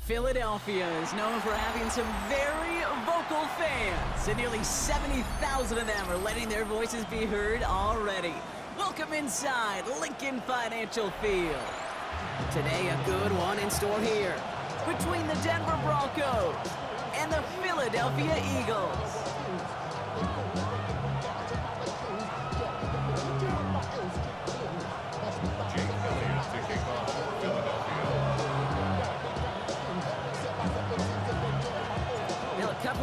Philadelphia is known for having some very vocal fans, and nearly 70,000 of them are letting their voices be heard already. Welcome inside Lincoln Financial Field. Today, a good one in store here between the Denver Broncos and the Philadelphia Eagles.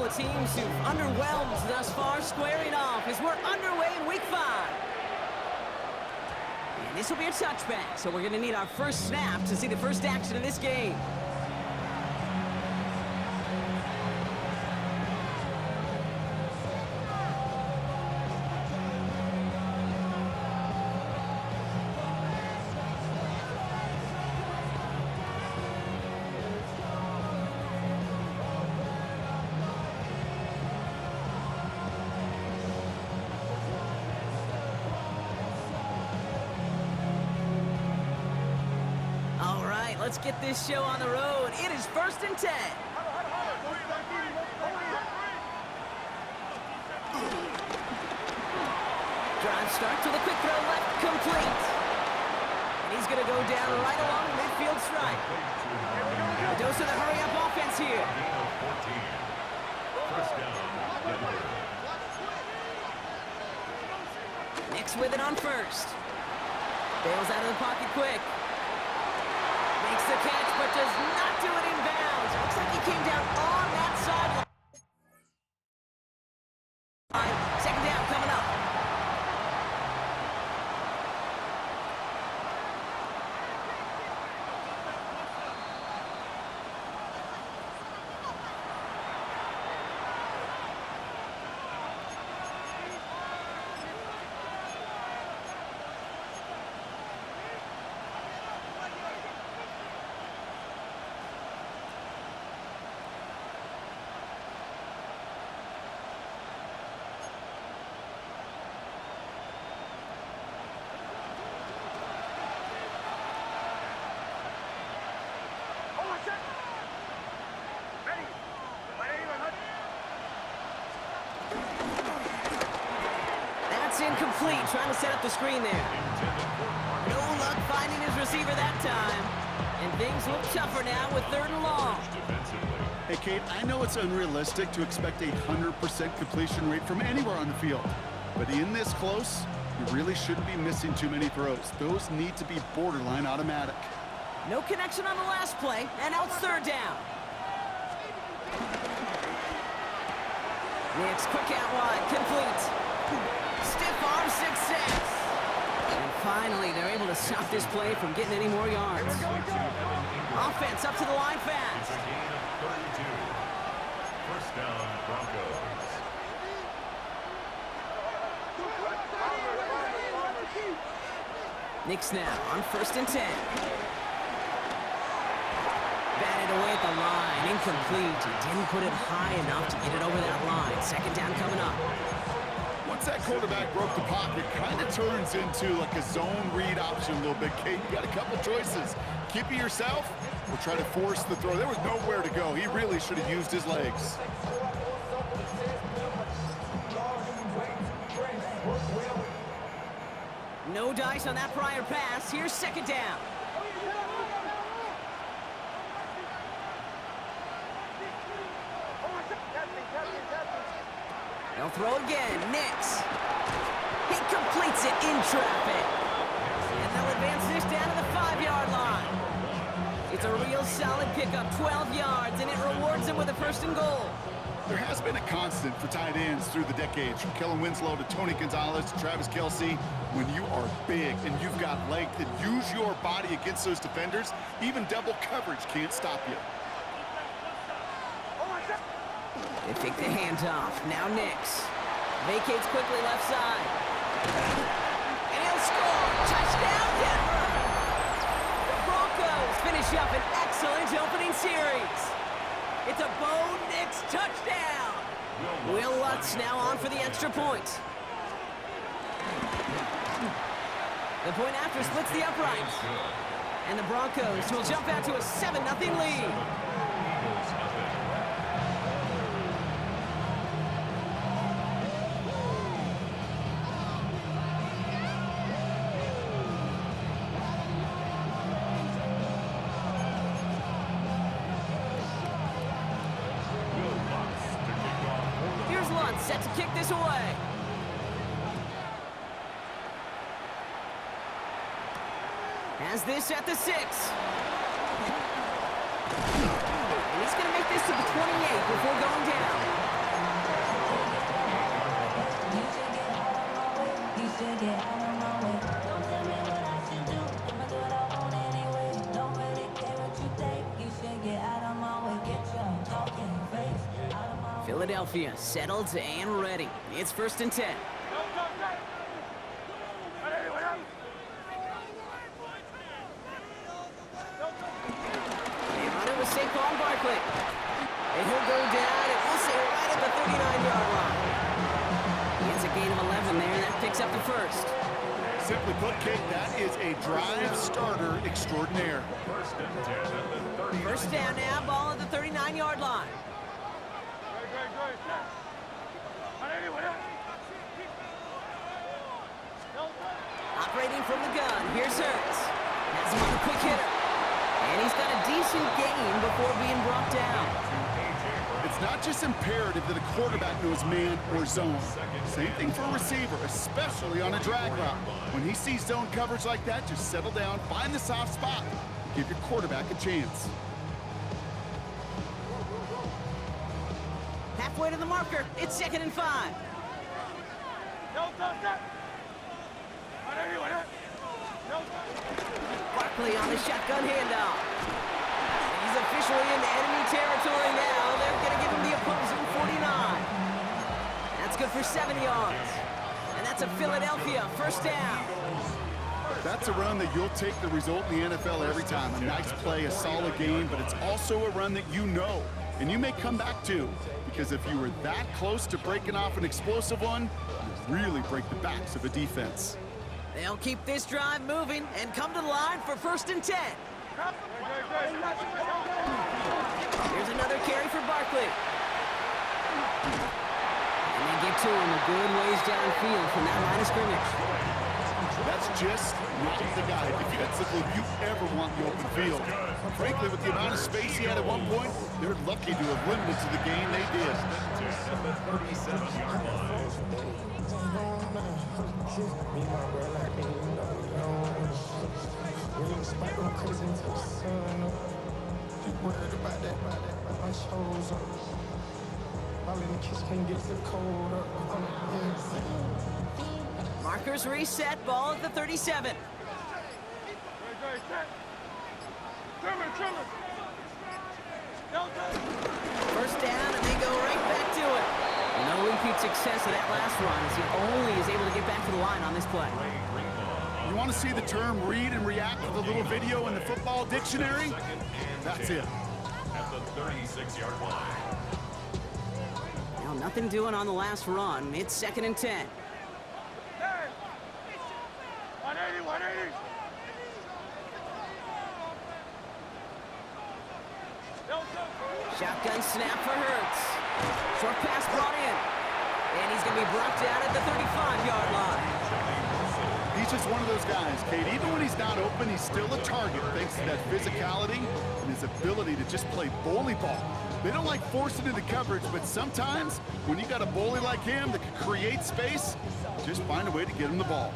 of teams who've underwhelmed thus far squaring off as we're underway in week 5. And this will be a touchback, so we're going to need our first snap to see the first action of this game. Let's get this show on the road. It is 1st and 10. Drive starts with a quick throw left, complete. And he's going to go down right along the midfield stripe. A dose of the hurry-up offense here. Nick's with it on first. Bails out of the pocket quick. Makes the catch, but does not do it in bounds. Looks like he came down on that sideline. Second down coming up. Incomplete, trying to set up the screen there. No luck finding his receiver that time. And things look tougher now with 3rd and long. Hey, Kate, I know it's unrealistic to expect a 100% completion rate from anywhere on the field. But in this close, you really shouldn't be missing too many throws. Those need to be borderline automatic. No connection on the last play, and now it's 3rd down. Nick's quick out wide, complete. Stiff arm success. And finally, they're able to stop this play from getting any more yards. Offense up to the line fast. First down, Broncos. Nick snap on 1st and 10. Batted away at the line, incomplete. He didn't put it high enough to get it over that line. 2nd down coming up. Once that quarterback broke the pocket, kind of turns into like a zone read option a little bit, Kate. You got a couple choices. Keep it yourself or try to force the throw. There was nowhere to go. He really should have used his legs. No dice on that prior pass. Here's 2nd down. They'll throw again. Nix. He completes it in traffic. And they'll advance this down to the 5-yard line. It's a real solid pickup, 12 yards, and it rewards them with a 1st and goal. There has been a constant for tight ends through the decades, from Kellen Winslow to Tony Gonzalez to Travis Kelce. When you are big and you've got length and use your body against those defenders, even double coverage can't stop you. They take the handoff. Now Nix. Vacates quickly left side. And he'll score. Touchdown, Denver! The Broncos finish up an excellent opening series. It's a Bo Nix touchdown. Will Lutz now on for the extra point. The point after splits the uprights. And the Broncos will jump out to a 7-0 lead. Here's Lutz set to kick this away. Has this at the 6. And he's going to make this to the 28 before going down. Philadelphia settled and ready. It's 1st and 10. They run it with Saquon Barkley. And he'll go down, and we'll say right at the 39-yard line. He gets a gain of 11 there, and that picks up the first. Simply put, Kate, that is a drive starter extraordinaire. First down now, ball at the 39-yard line. Operating from the gun, here's Hurts. Has him on a quick hitter. And he's got a decent gain before being brought down. It's not just imperative that a quarterback knows man or zone. Same thing for a receiver, especially on a drag route. When he sees zone coverage like that, just settle down, find the soft spot, and give your quarterback a chance. Halfway to the marker, it's 2nd and 5. Barkley on the shotgun handoff. He's officially into enemy territory now. They're going to give him the opposing 49. That's good for 7 yards. And that's a Philadelphia first down. That's a run that you'll take the result in the NFL every time. A nice play, a solid game, but it's also a run that you know, and you may come back to. Because if you were that close to breaking off an explosive one, you really break the backs of a defense. They'll keep this drive moving and come to the line for 1st and 10. Here's another carry for Barkley. And they get to him a good ways downfield from that line of scrimmage. That's just not the guy defensively you ever want in the open field. Frankly, with the amount of space he had at one point, they're lucky to have limited to the game they did. Markers reset, ball at the 37. First down, and they go right back to it. No repeat success of that last run as he only is able to get back to the line on this play. You want to see the term read and react with a little video in the football dictionary? That's it. At the 36-yard line. Now, nothing doing on the last run. It's 2nd and 10. Shotgun snap for Hurts. Short pass brought in. And he's going to be brought down at the 35-yard line. He's just one of those guys, Kate. Even when he's not open, he's still a target thanks to that physicality and his ability to just play bully ball. They don't like forcing into coverage, but sometimes when you got a bully like him that can create space, just find a way to get him the ball.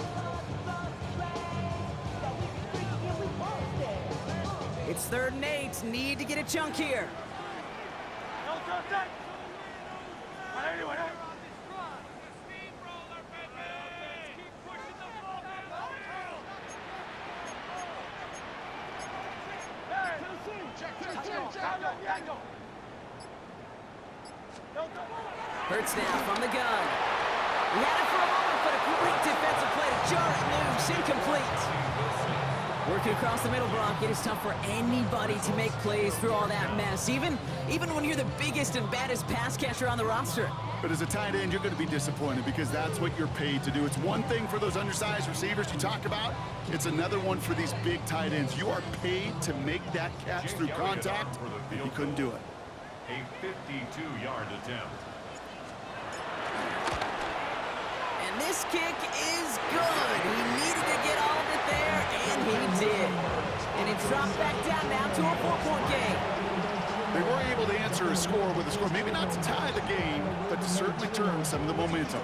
It's 3rd and 8. Need to get a chunk here. Hurts now from the gun. He had it for a moment, but a great defensive play to jar it loose. Incomplete. Working across the middle, Brock, it is tough for anybody to make plays through all that mess, even when you're the biggest and baddest pass catcher on the roster. But as a tight end, you're going to be disappointed because that's what you're paid to do. It's one thing for those undersized receivers you talk about. It's another one for these big tight ends. You are paid to make that catch through contact, and you couldn't do it. A 52-yard attempt. And this kick is good. He needed to get all of it there, and he did. And it's dropped back down now to a 4-point game. They were able to answer a score with a score, maybe not to tie the game, but to certainly turn some of the momentum.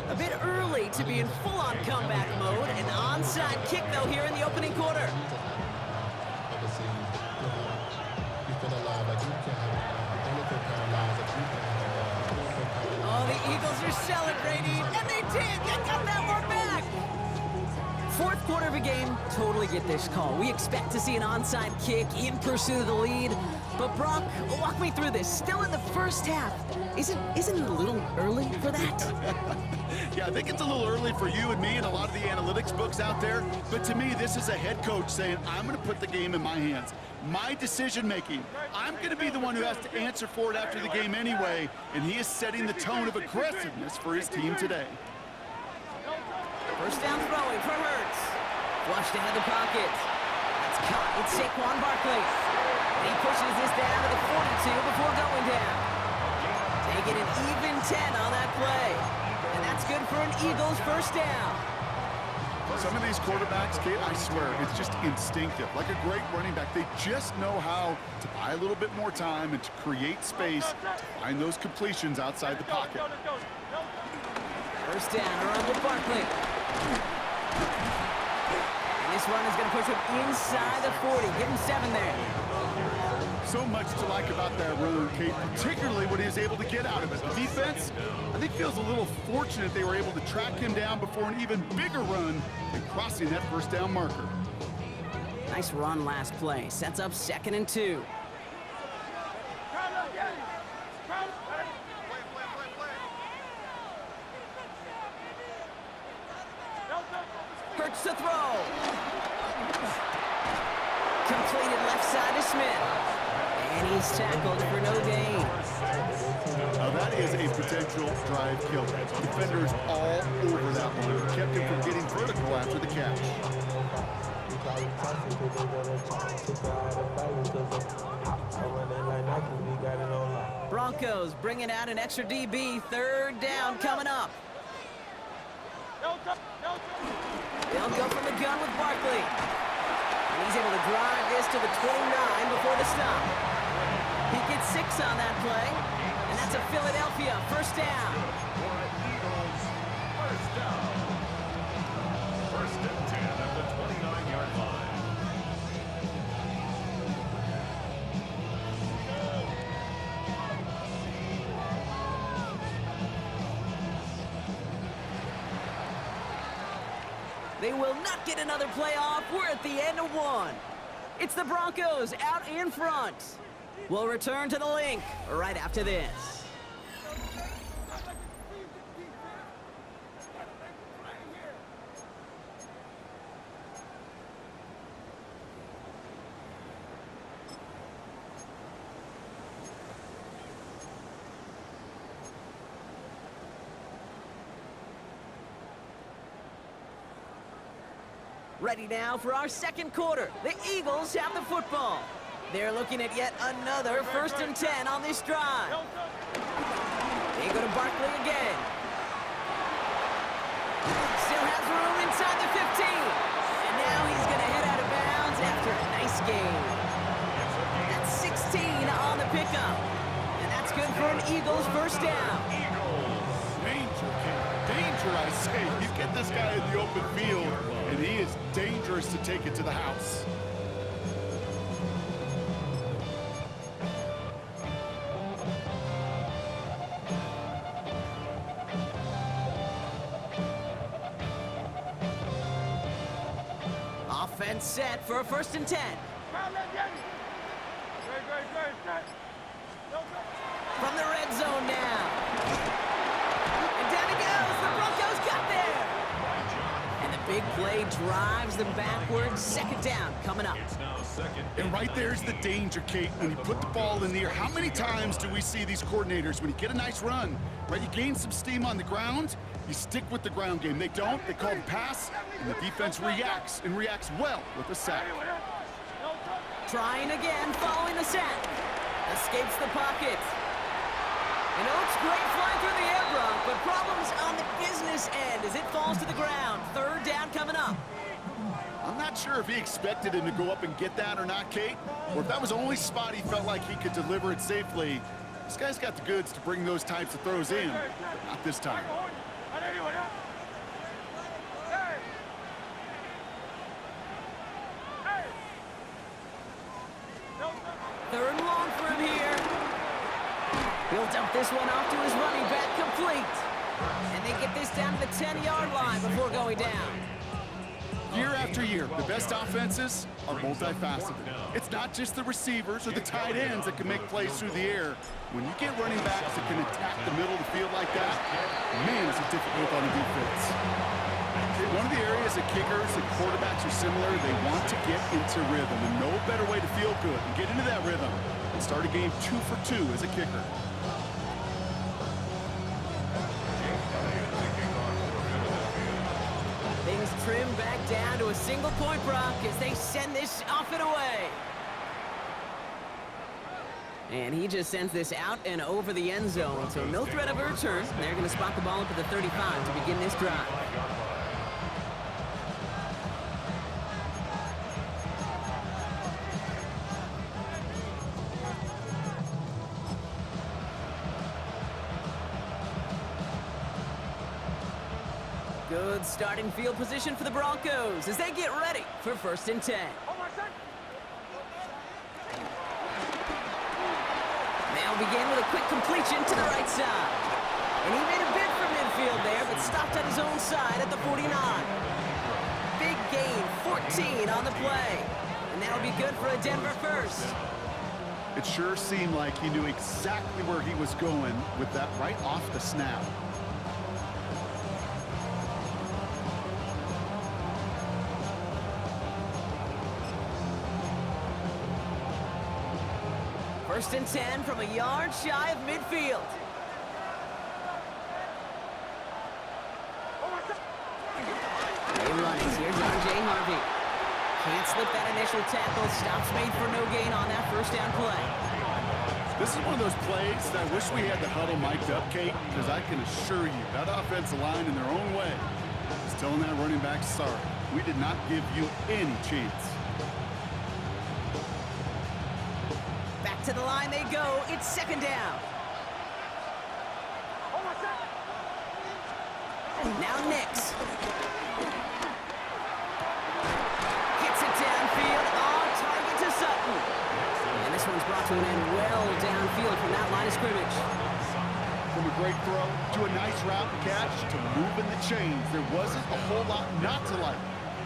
A bit early to be in full-on comeback mode. An onside kick, though, here in the opening quarter. Oh, the Eagles are celebrating, and they did. They got that one back. Fourth quarter of a game, totally get this call. We expect to see an onside kick in pursuit of the lead. But Brock, walk me through this. Still in the first half. Isn't it a little early for that? Yeah, I think it's a little early for you and me and a lot of the analytics books out there. But to me, this is a head coach saying, I'm going to put the game in my hands. My decision-making. I'm going to be the one who has to answer for it after the game anyway. And he is setting the tone of aggressiveness for his team today. First down throwing for Hurts. Flushed out of the pocket. That's caught. It's Saquon Barkley. And he pushes this down to the 42 before going down. Taking an even 10 on that play. And that's good for an Eagles first down. Some of these quarterbacks, Kate, I swear, it's just instinctive. Like a great running back, they just know how to buy a little bit more time and to create space to find those completions outside the pocket. First down around with Barkley. And this run is going to push him inside the 40. Give him 7 there. So much to like about that run, Kate, particularly what he was able to get out of it. The defense, I think, feels a little fortunate they were able to track him down before an even bigger run and crossing that first down marker. Nice run last play. Sets up 2nd and 2. Hurts to throw. Completed left side to Smith. And he's tackled for no gain. Now that is a potential drive kill. Defenders all over that one. Kept him from getting vertical after the catch. Broncos bringing out an extra DB. 3rd down coming up. They'll go from the gun with Barkley. And he's able to drive this to the 29 before the stop. He gets 6 on that play. And that's a Philadelphia first down. First down. 1st and 10 at the 29-yard line. They will not get another play off. We're at the end of 1. It's the Broncos out in front. We'll return to the link right after this. Ready now for our 2nd quarter. The Eagles have the football. They're looking at yet another 1st and 10 on this drive. They go to Barkley again. Still has room inside the 15. And now he's going to head out of bounds after a nice gain. That's 16 on the pickup. And that's good for an Eagles first down. Danger, Kate. Danger, I say. You get this guy in the open field, and he is dangerous to take it to the house. Offense set for a 1st and 10. From the red zone now. And down he goes. The Broncos got there. And the big play drives them backwards. 2nd down coming up. It's now 2nd. And right there's the danger, Kate, when you put the ball in the air. How many times do we see these coordinators, when you get a nice run, right, you gain some steam on the ground, you stick with the ground game. They don't. They call the pass, and the defense reacts, and reacts well with a sack. Trying again, following the sack. Escapes the pocket. You know, it's great flying through the air, Brock, but problems on the business end as it falls to the ground. 3rd down coming up. I'm not sure if he expected him to go up and get that or not, Kate, or if that was the only spot he felt like he could deliver it safely. This guy's got the goods to bring those types of throws in, but not this time. 3rd and long for him here. He'll dump this one off to his running back, complete. And they get this down to the 10-yard line before going down. Year after year, the best offenses are multifaceted. It's not just the receivers or the tight ends that can make plays through the air. When you get running backs that can attack the middle of the field like that, man, is it difficult on the defense. One of the areas that kickers and quarterbacks are similar, they want to get into rhythm, and no better way to feel good and get into that rhythm and start a game 2 for 2 as a kicker. Things trim back down to a single point, Brock, as they send this off and away. And he just sends this out and over the end zone, so no threat of a return. They're going to spot the ball up at the 35 to begin this drive. Good starting field position for the Broncos as they get ready for 1st and 10. They'll begin with a quick completion to the right side. And he made a bid for midfield there, but stopped at his own side at the 49. Big gain, 14 on the play. And that'll be good for a Denver first. It sure seemed like he knew exactly where he was going with that right off the snap. First and 10 from a yard shy of midfield. Hey, runnings. Here's R.J. Harvey. Can't slip that initial tackle. Stops made for no gain on that first down play. This is one of those plays that I wish we had the huddle mic'd up, Kate, because I can assure you that offensive line in their own way is telling that running back, sorry, we did not give you any chance. To the line they go. It's 2nd down. Now Nix. Gets it downfield. On target to Sutton. And this one's brought to an end well downfield from that line of scrimmage. From a great throw to a nice route and catch to moving the chains, there wasn't a whole lot not to like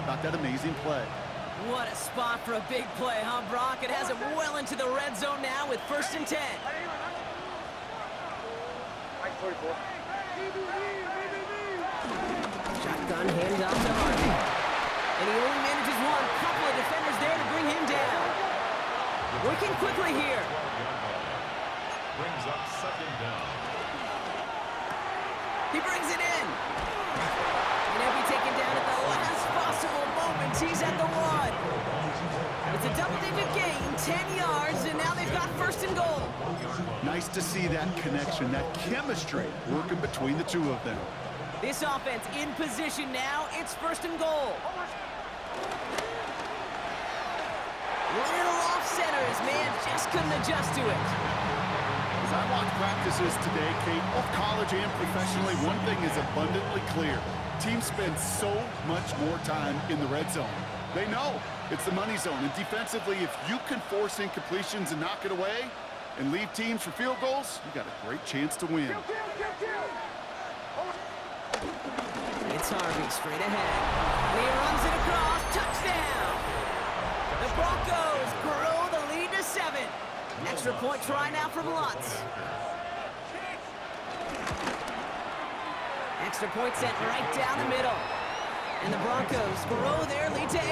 about that amazing play. What a spot for a big play, huh, Brock? It has him well into the red zone now with 1st and 10. Shotgun handoff to Harvey. And he only manages one. Couple of defenders there to bring him down. Working quickly here. Brings up 2nd down. He brings it in. And he'll be taken down at the last possible moment. He's at the 1. It's a double-digit gain, 10 yards, and now they've got 1st and goal. Nice to see that connection, that chemistry working between the two of them. This offense in position now. It's 1st and goal. Little off center. His man just couldn't adjust to it. As I watch practices today, Kate, both college and professionally, one thing is abundantly clear. Teams spend so much more time in the red zone. They know it's the money zone, and defensively, if you can force incompletions and knock it away and leave teams for field goals, you got a great chance to win. It's Harvey straight ahead. And he runs it across. Touchdown! The Broncos grow the lead to 7. Extra point try now from Lutz. Extra point sent right down the middle. And the Broncos grow their lead to 8.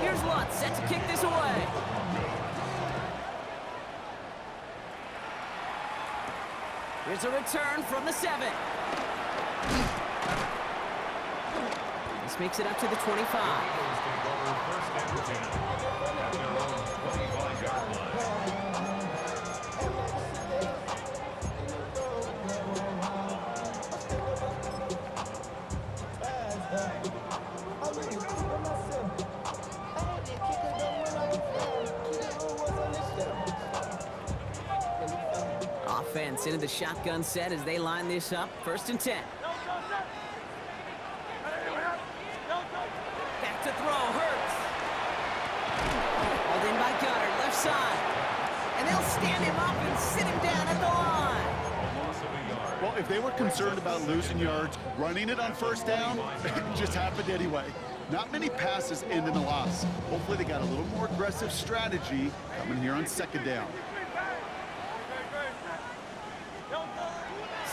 Here's Lutz set to kick this away. Here's a return from the 7. This makes it up to the 25. Offense into the shotgun set as they line this up. 1st and 10. Back to throw, Hurts. Hauled in by Goddard, left side. And And they'll stand him up and sit him down at the line. Loss of a yard. Well, if they were concerned about losing yards, running it on first down, it just happened anyway. Not many passes end in a loss. Hopefully they got a little more aggressive strategy coming here on second down.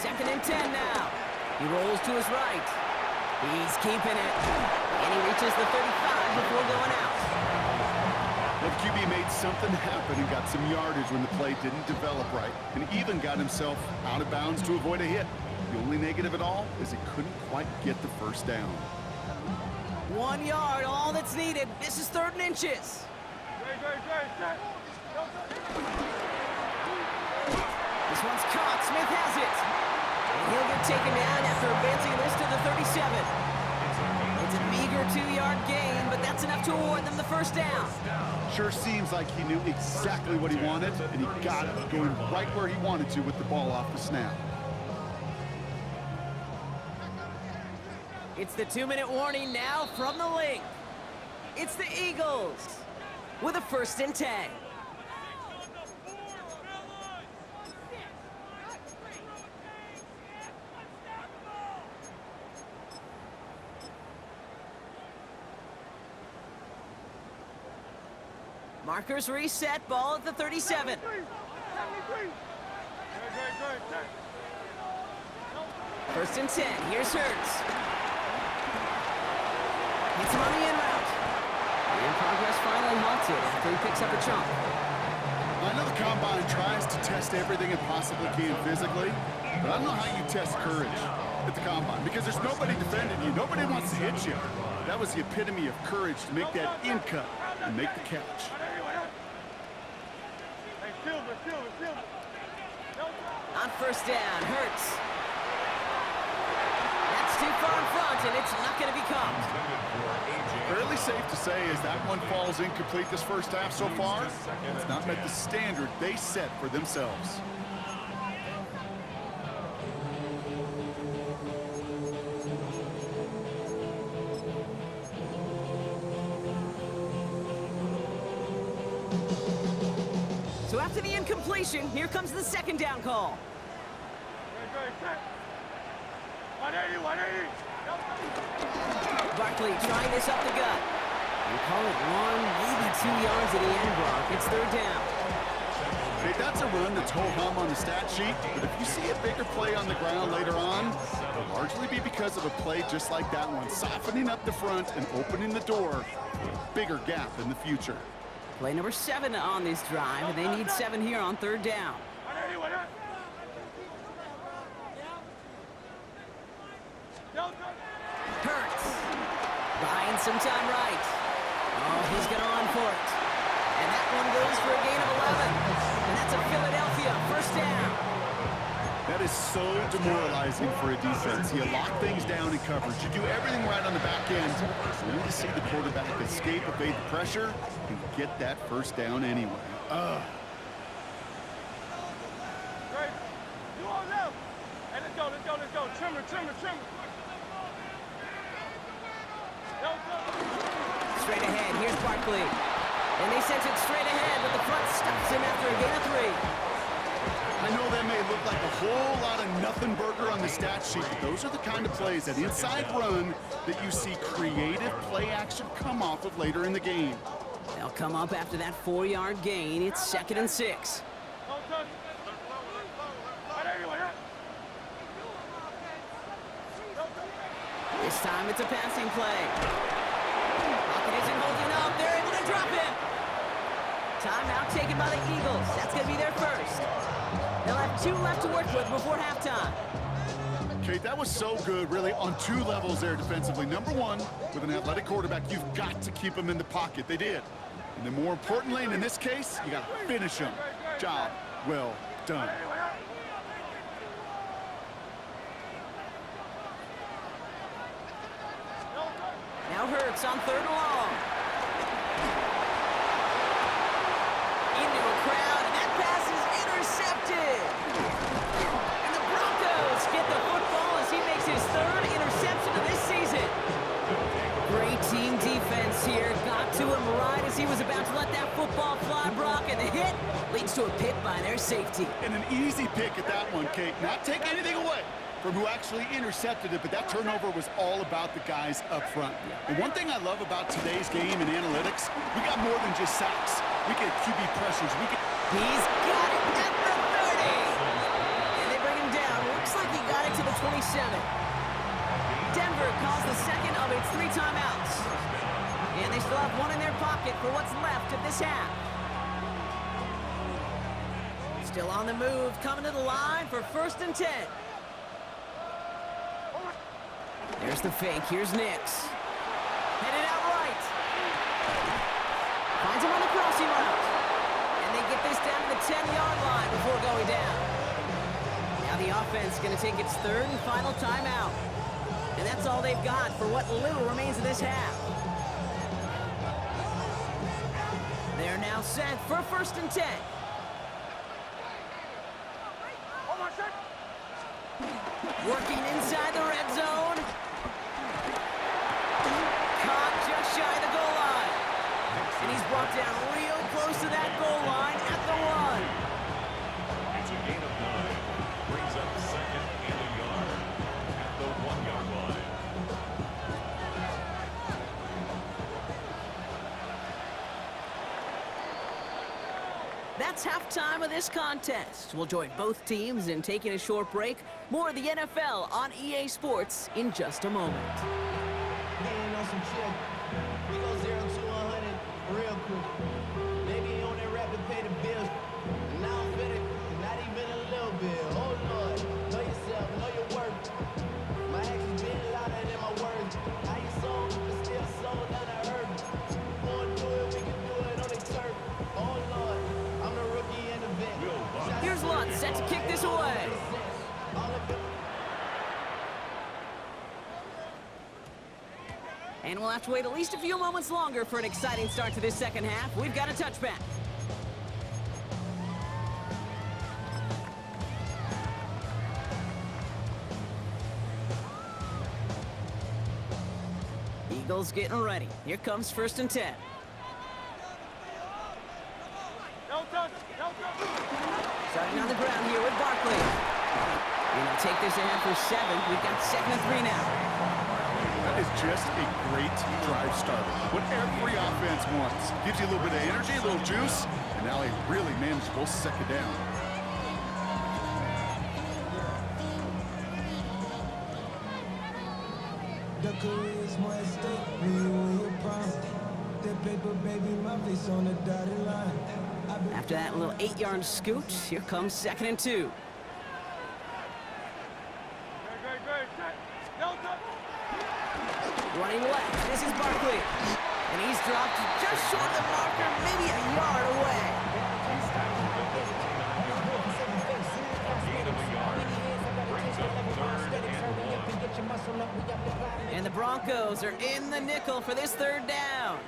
2nd and 10 now. He rolls to his right. He's keeping it. And he reaches the 35 before going out. Well, the QB made something happen and got some yardage when the play didn't develop right, and even got himself out of bounds to avoid a hit. The only negative at all is he couldn't quite get the first down. 1 yard, all that's needed. This is 3rd and inches. This one's caught. Smith has it. And he'll get taken down after advancing this to the 37. It's a meager 2-yard gain, but that's enough to award them the first down. Sure seems like he knew exactly what he wanted, and he got it, going right where he wanted to with the ball off the snap. It's the 2-minute warning now from the link. It's the Eagles with a 1st and 10. Markers reset, ball at the 37. First and 10, here's Hurts. Hits him on the in route. And progress finally halted after he picks up a chunk. I know the Combine tries to test everything it possibly can physically, but I don't know how you test courage at the Combine, because there's nobody defending you. Nobody wants to hit you. That was the epitome of courage to make that in cut and make the catch. On first down, Hurts. That's too far in front, and it's not going to be caught. Fairly safe to say as that one falls incomplete this first half so far, it's not met the standard they set for themselves. So after the incompletion, here comes the 2nd down call. Barkley trying this up the gut. We call it 1, maybe 2 yards at the end block. It's 3rd down. Okay, that's a run that's ho-hum on the stat sheet, but if you see a bigger play on the ground later on, it'll largely be because of a play just like that one, softening up the front and opening the door for a bigger gap in the future. Play number 7 on this drive, and they need 7 here on 3rd down. Hurts. Buying some time right. Oh, he's going to run for it. And that one goes for a gain of 11. And that's a Philadelphia 1st down. That is so demoralizing for a defense. You lock things down in coverage. You do everything right on the back end. You need to see the quarterback escape, evade the pressure, and get that 1st down anyway. Straight ahead, here's Barkley. And they sent it straight ahead, but the front stops him after a gain of 3. I know that may look like a whole lot of nothing burger on the stat sheet, but those are the kind of plays, that inside run, that you see creative play action come off of later in the game. They'll come up after that 4-yard gain. It's 2nd and 6. This time it's a passing play. Pocket isn't holding up. They're able to drop him. Timeout taken by the Eagles. That's going to be their first. They'll have 2 left to work with before halftime. Kate, that was so good, really, on 2 levels there defensively. Number 1, with an athletic quarterback, you've got to keep him in the pocket. They did. And then more importantly, and in this case, you got to finish him. Job well done. Now Hurts on 3rd and long. Into a crowd, and that pass is intercepted. And the Broncos get the football as he makes his 3rd interception of this season. Great team defense here. Got to him right as he was about to let that football fly, Brock, and the hit Leads to a pick by their safety. And an easy pick at that one, Kate. Not take anything away from who actually intercepted it, but that turnover was all about the guys up front. And one thing I love about today's game in analytics, we got more than just sacks. We get QB pressures. He's got it at the 30. And they bring him down. Looks like he got it to the 27. Denver calls the second of its 3 timeouts. And they still have one in their pocket for what's left of this half. Still on the move, coming to the line for 1st and 10. There's the fake. Here's Nix. Headed out right. Finds him on the crossing route. And they get this down to the 10-yard line before going down. Now the offense is going to take its 3rd and final timeout. And that's all they've got for what little remains of this half. They're now set for 1st and 10. Working inside the red zone. Caught just shy of the goal line. And he's brought down real close to that goal line at the 1. It's a gain of 9. Brings up 2nd and a yard at the 1-yard line. That's halftime of this contest. We'll join both teams in taking a short break. More of the NFL on EA Sports in just a moment. Getting on some chill. We go 0 to 100 real quick. They be on that rap to pay the bills. And now I'm fit it, not even a little bit. Oh Lord, know yourself, know your worth. My actions been louder than my words. How you sold, but still sold down the earth. Wanna do it, we can do it on the turf. Oh Lord, I'm the rookie in the vet. Here's Lutz set to kick this away. And we'll have to wait at least a few moments longer for an exciting start to this second half. We've got a touchback. Eagles getting ready. Here comes 1st and 10. Starting on the ground here with Barkley. And he'll take this ahead for 7. We've got 2nd and 3 now. That is just a great drive starter. What every offense wants. Gives you a little bit of energy, a little juice, and now a really manageable 2nd down. The career's more at stake when you win your prime. That paper, baby, my face on the dotted line. After that little 8-yard scoot, here comes 2nd and 2. Running left, this is Barkley. And he's dropped just short of the marker, maybe a yard away. Gain of a yard. Brings up 3rd and 1. And the Broncos are in the nickel for this 3rd down.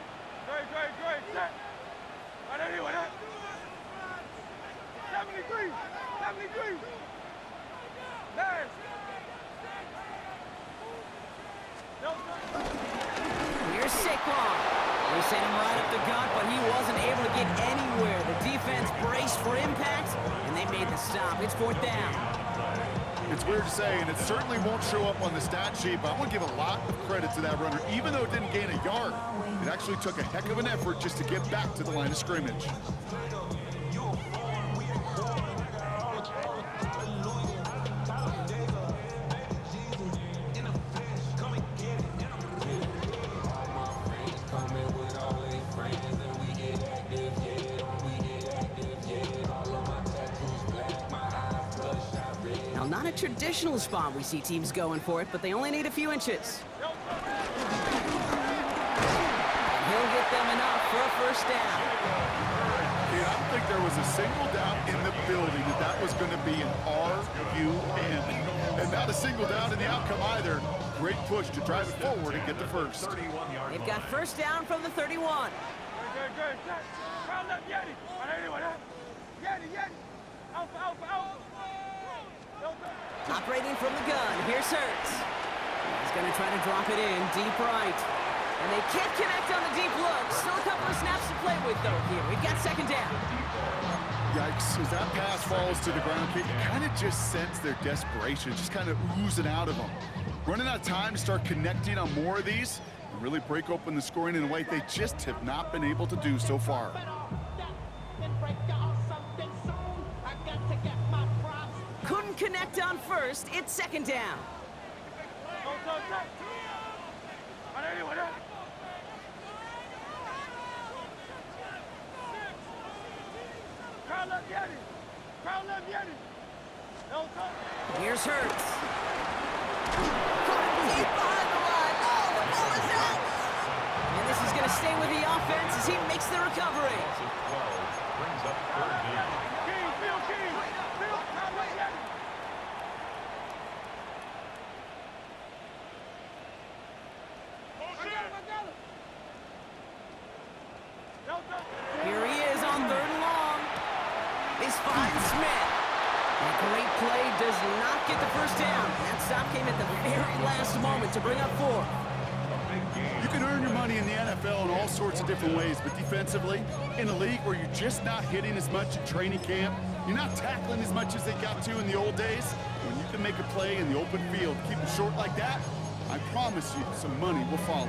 Here's Saquon. They sent him right up the gut, but he wasn't able to get anywhere. The defense braced for impact, and they made the stop. It's 4th down. It's weird to say, and it certainly won't show up on the stat sheet, but I want to give a lot of credit to that runner. Even though it didn't gain a yard, it actually took a heck of an effort just to get back to the line of scrimmage. Not a traditional spot we see teams going for it, but they only need a few inches. And he'll get them enough for a 1st down. Yeah, I don't think there was a single doubt in the building that that was going to be an RUN. And not a single doubt in the outcome either. Great push to drive it forward and get the 1st. They've got 1st down from the 31. Operating from the gun, here's Hurts. He's going to try to drop it in deep right. And they can't connect on the deep look. Still a couple of snaps to play with, though, here. We've got 2nd down. Yikes, as that pass falls to the ground, Kate, you kind of just sense their desperation, just kind of oozing out of them. Running out of time to start connecting on more of these and really break open the scoring in a way they just have not been able to do so far. Couldn't connect on first. It's second down. Here's Hurts. Caught deep behind the line. Oh, the ball is out. And this is going to stay with the offense as he makes the recovery. So 12 brings up third down. Here he is on third and long. This finds Smith. A great play does not get the first down. That stop came at the very last moment to bring up fourth. You can earn your money in the NFL in all sorts of different ways, but defensively, in a league where you're just not hitting as much at training camp, you're not tackling as much as they got to in the old days, when you can make a play in the open field, keep it short like that, I promise you some money will follow.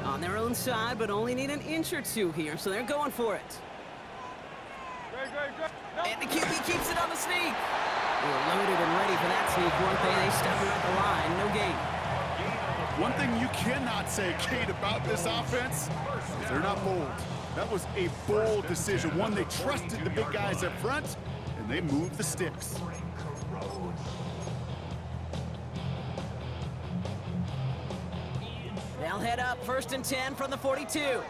On their own side, but only need an inch or two here, so they're going for it. And the QB keeps it on the sneak. They were loaded and ready for that sneak, weren't they? They stuck her at the line, no gain. One thing you cannot say, Kate, about this offense is they're not bold. That was a bold decision, one they trusted the big guys up front, and they moved the sticks. They'll head up first and 10 from the 42.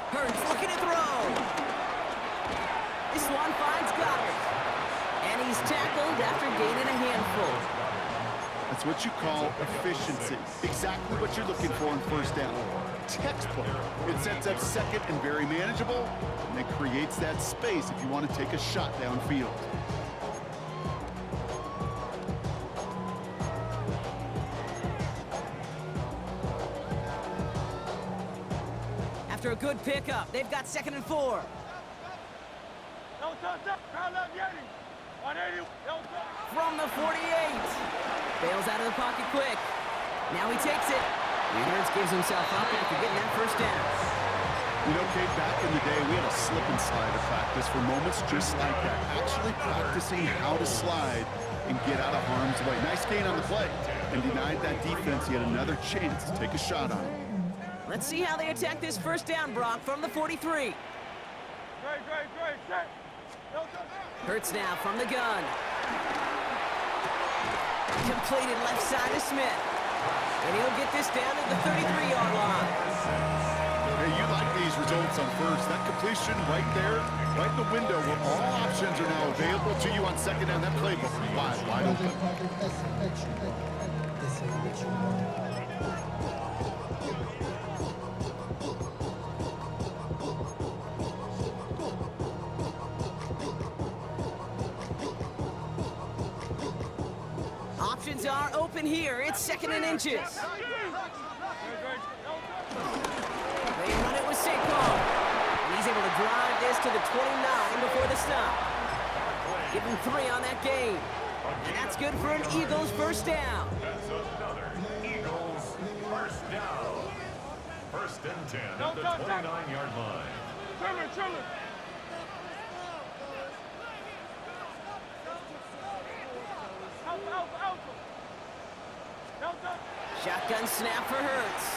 Hurts looking to throw. This one finds Goddard. And he's tackled after gaining a handful. That's what you call efficiency. Exactly what you're looking for in first down. Textbook. It sets up second and very manageable, and it creates that space if you want to take a shot downfield. After a good pickup, they've got second and 4. From the 48. Bails out of the pocket quick. Now he takes it. And Hurts gives himself up after getting that first down. You know, Kate, back in the day, we had a slip and slide of practice for moments just like that. Actually practicing how to slide and get out of harm's way. Nice gain on the play. And denied that defense yet another chance to take a shot on him. Let's see how they attack this first down, Brock, from the 43. Hurts now from the gun. Completed left side to Smith. And he'll get this down at the 33-yard line. Hey, you like these results on first. That completion right there, right in the window where all options are now available to you on second down. That playbook wide open. Options are open here. It's second and inches. They run it with Saquon. And he's able to drive this to the 29 before the stop. Give him 3 on that game. And that's good for an Eagles first down. That's another Eagles first down. First and 10 at the 29-yard line. Shotgun snap for Hurts.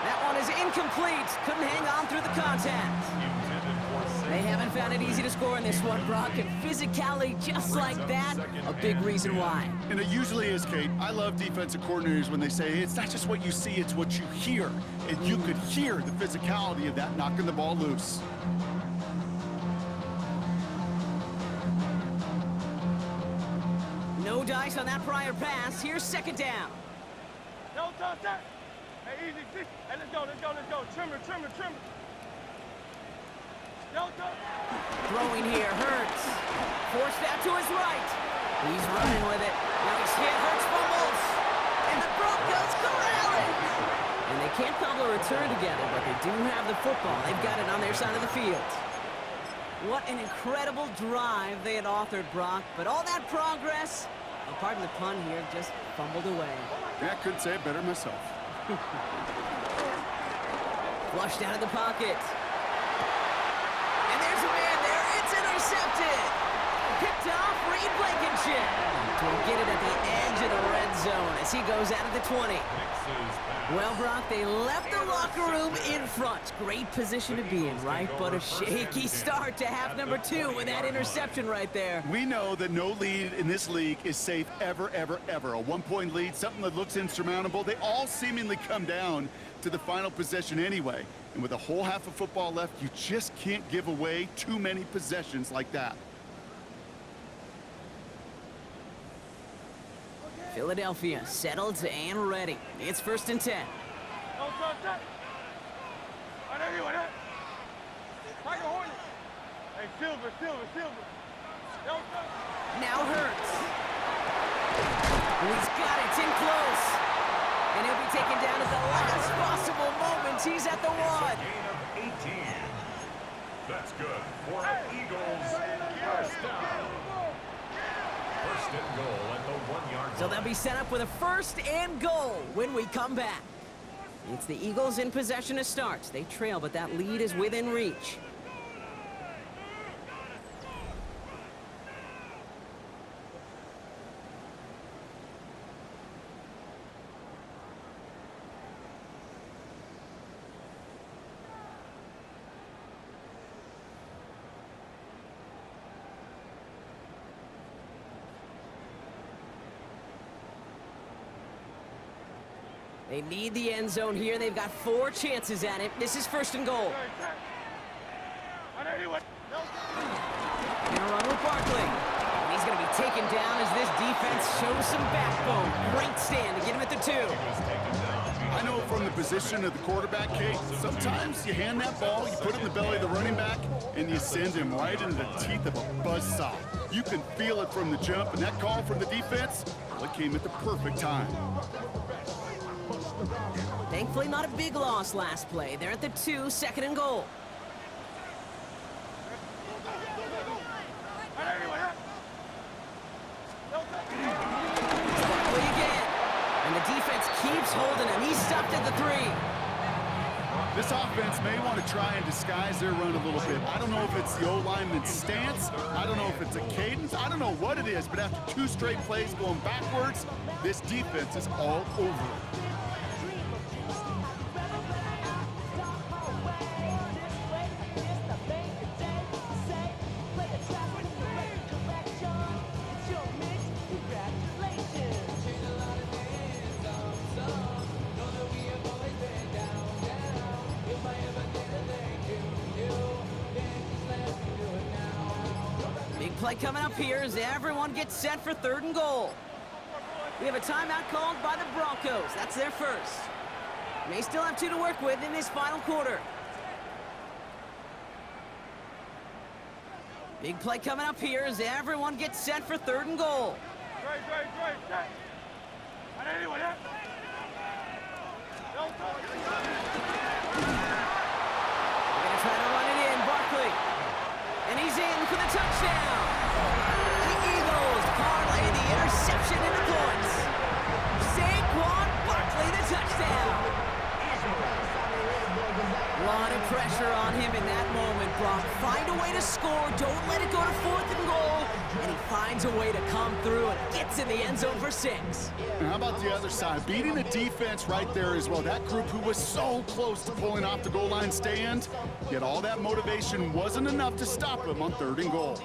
That one is incomplete. Couldn't hang on through the contact. They haven't found it easy to score in this one, Brock, and physicality just like that, a big reason why. And it usually is, Kate. I love defensive coordinators when they say, hey, it's not just what you see, it's what you hear. And you could hear the physicality of that knocking the ball loose. No dice on that prior pass. Here's second down. Hey, easy. Hey, let's go. Trimmer. Throwing here, Hurts. Forced that to his right. He's running with it. Now he's hit. Hurts fumbles. It's corralling! And they can't cobble a return together, but they do have the football. They've got it on their side of the field. What an incredible drive they had authored, Brock. But all that progress, oh, pardon the pun here, just fumbled away. Yeah, I couldn't say it better myself. Flushed out of the pocket. And there's a man there. It's intercepted. Picked off Reed Blankenship. Will get it at the edge of the red zone as he goes out of the 20. Well, Brock, they left the locker room in front. Great position to be in, right? But a shaky start to half number 2 with that interception right there. We know that no lead in this league is safe ever, ever, ever. A one-point lead, something that looks insurmountable. They all seemingly come down to the final possession anyway. And with a whole half of football left, you just can't give away too many possessions like that. Philadelphia settled and ready. It's 1st and 10. Hey, Silver. Now Hurts. He's got it. It's in close. And he'll be taken down at the last possible moment. He's at the 1. Gain of 18. That's good for Eagles. First down. First and goal at the 1-yard line. So they'll be set up with a 1st and goal when we come back. It's the Eagles in possession to start. They trail, but that lead is within reach. They need the end zone here. They've got 4 chances at it. This is 1st and goal. Gonna run with Barkley. And he's going to be taken down as this defense shows some backbone. Great stand to get him at the 2. I know from the position of the quarterback, Kate, sometimes you hand that ball, you put it in the belly of the running back, and you send him right into the teeth of a buzzsaw. You can feel it from the jump, and that call from the defense, well, it came at the perfect time. Thankfully, not a big loss last play. They're at the 2, 2nd and goal. Barkley again. And the defense keeps holding him. He's stopped at the 3. This offense may want to try and disguise their run a little bit. I don't know if it's the O-lineman's stance. I don't know if it's a cadence. I don't know what it is, but after 2 straight plays going backwards, this defense is all over it. Play coming up here as everyone gets set for 3rd and goal. We have a timeout called by the Broncos. That's their first. May still have 2 to work with in this final quarter. Big play coming up here as everyone gets set for 3rd and goal. They're going to try to run it in. Barkley. And he's in for the touchdown. The Eagles parlay the interception into points. Saquon Barkley, the touchdown. A lot of pressure on him in that moment, Brock. Find a way to score. Don't let it go to 4th and goal. And he finds a way to come through and gets in the end zone for 6. And how about the other side? Beating the defense right there as well. That group who was so close to pulling off the goal line stand, yet all that motivation wasn't enough to stop him on 3rd and goal.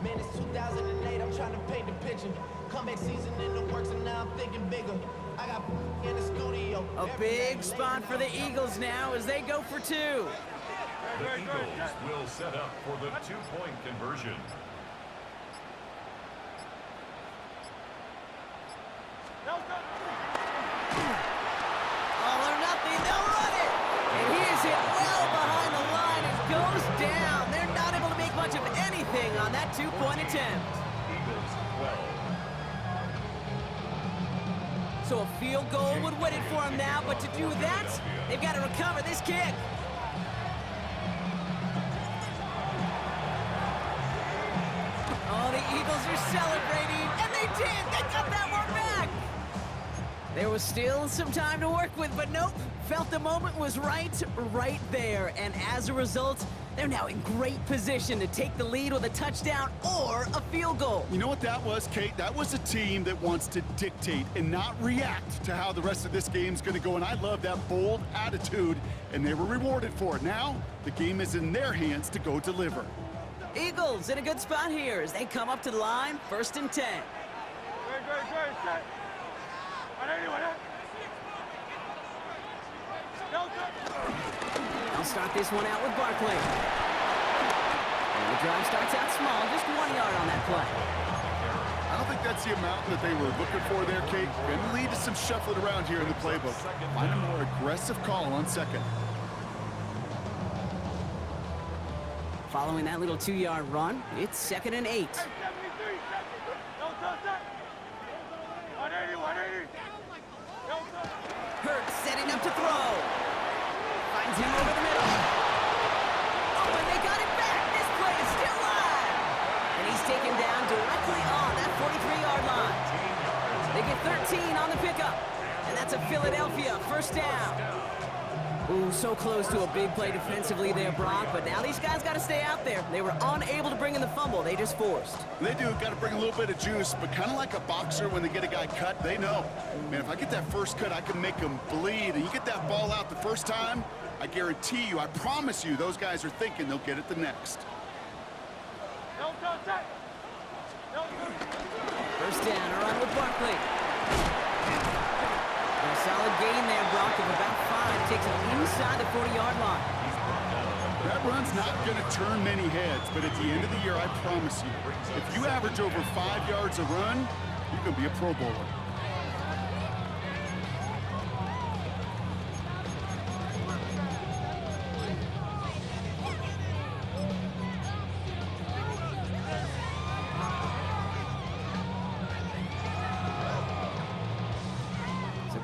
Man, it's 2008, I'm trying to paint the picture. Comeback season in the works, and now I'm thinking bigger. I got in the studio. A big spot for the Eagles now as they go for 2. The Eagles will set up for the 2-point conversion. All or nothing, they'll run it. And he is hit well behind the line and goes down. They're not able to make much of anything on that 2-point attempt. Eagles 12. So a field goal would win it for them now, but to do that, they've got to recover this kick. Oh, the Eagles are celebrating, and they did! They got that one back! There was still some time to work with, but nope. Felt the moment was right there. And as a result, they're now in great position to take the lead with a touchdown or a field goal. You know what that was, Kate? That was a team that wants to dictate and not react to how the rest of this game's going to go. And I love that bold attitude, and they were rewarded for it. Now, the game is in their hands to go deliver. Eagles in a good spot here as they come up to the line, 1st and 10. Great, set. They'll start this one out with Barkley. And the drive starts out small, just 1 yard on that play. I don't think that's the amount that they were looking for there, Kate. Going to lead to some shuffling around here in the playbook. Find a more aggressive call on 2nd. Following that little 2-yard run, it's 2nd and 8. Hurts setting up to throw. Finds him over the middle. Oh, and they got it back. This play is still live. And he's taken down directly on that 43-yard line. They get 13 on the pickup. And that's a Philadelphia 1st down. Ooh, so close to a big play defensively there, Brock, but now these guys got to stay out there. They were unable to bring in the fumble they just forced. They do, got to bring a little bit of juice, but kind of like a boxer when they get a guy cut, they know. Man, if I get that first cut, I can make them bleed, and you get that ball out the first time, I guarantee you, I promise you, those guys are thinking they'll get it the next. 1st down, a run with Barkley. A solid gain there, Brock, of about 5. Takes it inside the 40-yard line. That run's not going to turn many heads, but at the end of the year, I promise you, if you average over 5 yards a run, you can be a Pro Bowler.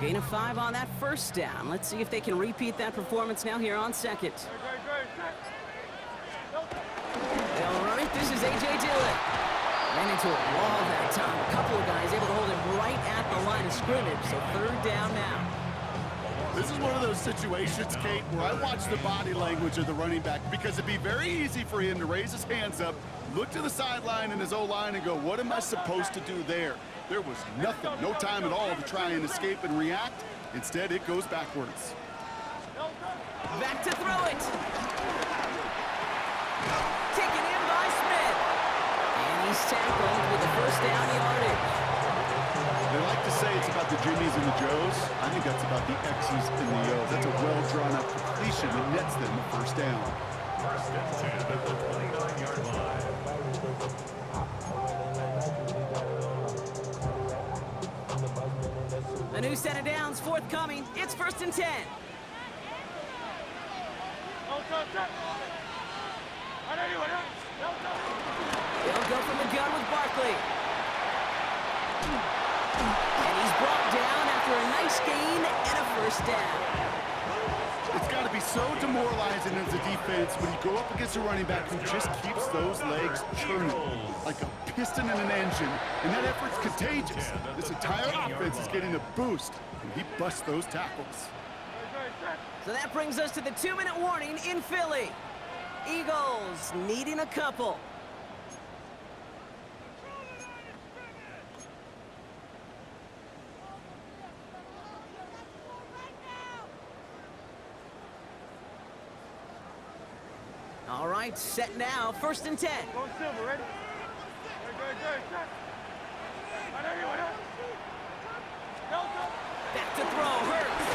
Gain of 5 on that 1st down. Let's see if they can repeat that performance now here on 2nd. They'll run it. This is A.J. Dillon. Ran into a wall that time. A couple of guys able to hold him right at the line of scrimmage. So 3rd down now. This is one of those situations, Kate, where I watch the body language of the running back because it'd be very easy for him to raise his hands up, look to the sideline and his O-line and go, what am I supposed to do there? There was nothing, no time at all to try and escape and react. Instead, it goes backwards. Back to throw it. Taken in by Smith. And he's tackled with the 1st down yardage. They like to say it's about the Jimmies and the Joes. I think that's about the X's and the O's. That's a well-drawn-up completion that nets them the 1st down. 1st and 10 at the 29-yard line. A new set of downs forthcoming. It's 1st and 10. They'll go from the gun with Barkley. And he's brought down after a nice gain and a 1st down. It's got to be so demoralizing as a defense when you go up against a running back who just keeps those legs churning like a piston in an engine, and that effort's contagious. This entire offense is getting a boost, and he busts those tackles. So that brings us to the 2-minute warning in Philly. Eagles needing a couple. All right, set now, 1st and 10. Go Silver, ready? Back to throw, Hurts.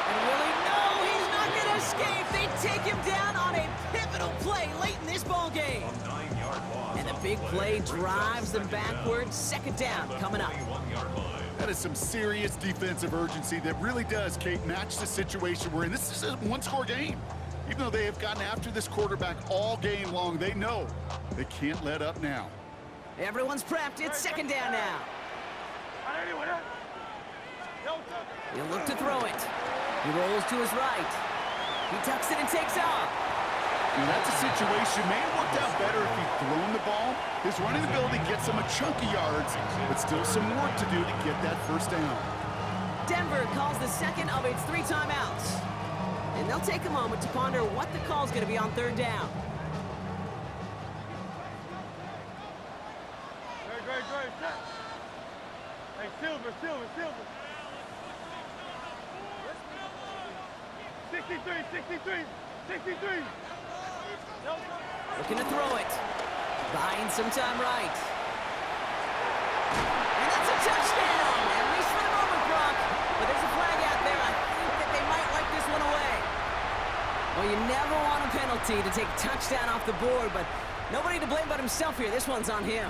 And Willie, no, he's not going to escape. They take him down on a pivotal play late in this ball game. And the big play drives them backwards. 2nd down coming up. That is some serious defensive urgency that really does, Kate, match the situation we're in. This is a one-score game. Even though they have gotten after this quarterback all game long, they know they can't let up now. Everyone's prepped. It's 2nd down now. He'll look to throw it. He rolls to his right. He tucks it and takes off. And that's a situation, may have worked out better if he'd thrown the ball. His running ability gets him a chunk of yards, but still some work to do to get that first down. Denver calls the second of its 3 timeouts. And they'll take a moment to ponder what the call's going to be on 3rd down. Great, set. Hey, Silver. 63. Looking to throw it. Buying some time right. And that's a touchdown! At least for the moment, Brock. But there's a flag out there. I think that they might wipe this one away. Well, you never want a penalty to take a touchdown off the board, but nobody to blame but himself here. This one's on him.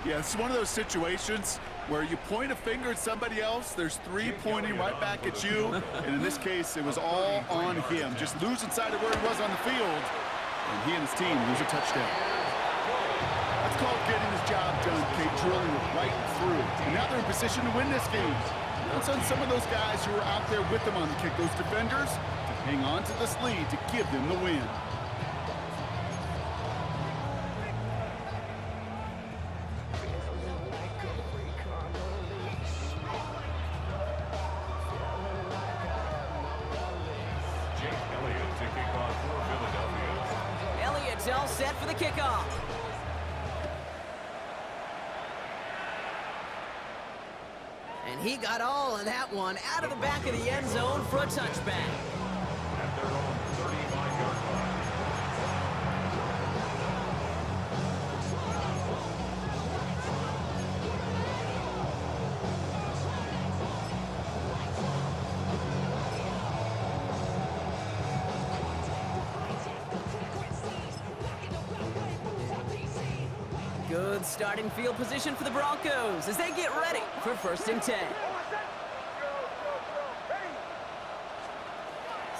Yeah, it's one of those situations where you point a finger at somebody else, there's 3 pointing right back at you, and in this case, it was all on him. Just losing sight of where he was on the field, and he and his team lose a touchdown. That's called getting his job done, Kate, drilling it right through. And now they're in position to win this game. That's on some of those guys who are out there with them on the kick, those defenders, to hang on to this lead to give them the win. All set for the kickoff. And he got all of that one out of the back of the end zone for a touchback. At their own 35-yard line. Good starting field position for the Broncos as they get ready for 1st and 10.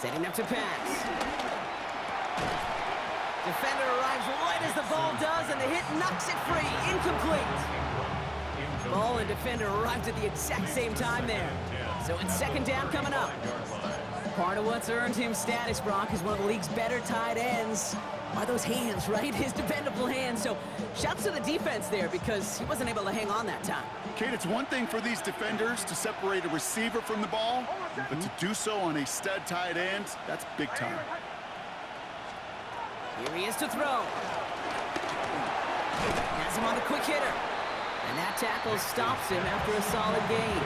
Setting up to pass. Defender arrives right as the ball does, and the hit knocks it free. Incomplete. Ball and defender arrived at the exact same time there. So it's 2nd down coming up. Part of what's earned him status, Brock, is one of the league's better tight ends. Are those hands, right? His dependable hands. So shouts to the defense there because he wasn't able to hang on that time. Kate, it's one thing for these defenders to separate a receiver from the ball, but to do so on a stud tight end, that's big time. Here he is to throw. Has him on the quick hitter. And that tackle stops him after a solid gain.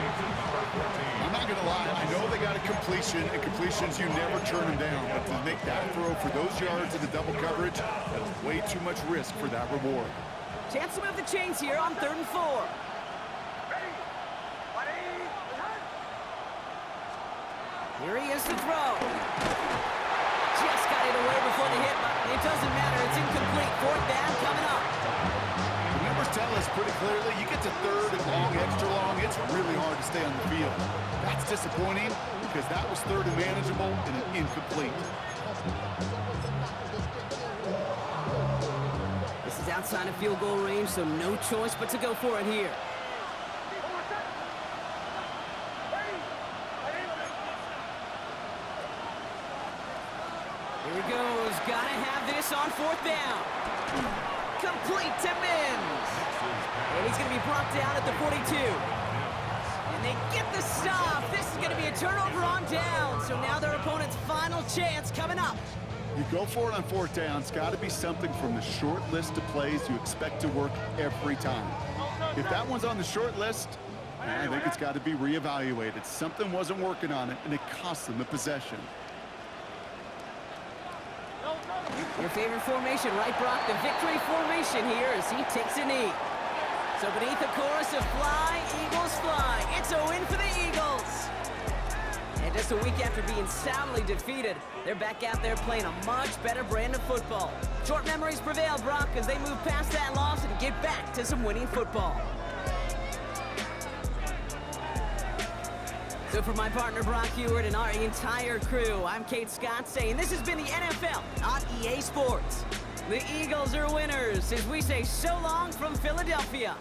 I'm not going to lie, I know they got a completion, and completions, you never turn them down. But to make that throw for those yards in the double coverage, that is way too much risk for that reward. Chance to move the chains here on 3rd and 4. Here he is to throw. Just got it away before the hit, but it doesn't matter. It's incomplete. 4th down coming up. The numbers tell us pretty clearly, you get to 3rd and long, extra long, it's really hard to stay on the field. That's disappointing because that was 3rd and manageable and an incomplete. This is outside of field goal range, so no choice but to go for it here. Here he goes. Gotta have this on 4th down. Complete to Mims. And he's going to be brought down at the 42. And they get the stop. This is going to be a turnover on down. So now their opponent's final chance coming up. You go for it on 4th down. It's got to be something from the short list of plays you expect to work every time. If that one's on the short list, I think it's got to be reevaluated. Something wasn't working on it, and it cost them the possession. Your favorite formation, right, Brock? The victory formation here as he takes a knee. So beneath the chorus of Fly, Eagles Fly, it's a win for the Eagles. And just a week after being soundly defeated, they're back out there playing a much better brand of football. Short memories prevail, Brock, as they move past that loss and get back to some winning football. So for my partner Brock Heward and our entire crew, I'm Kate Scott saying this has been the NFL on EA Sports. The Eagles are winners as we say so long from Philadelphia.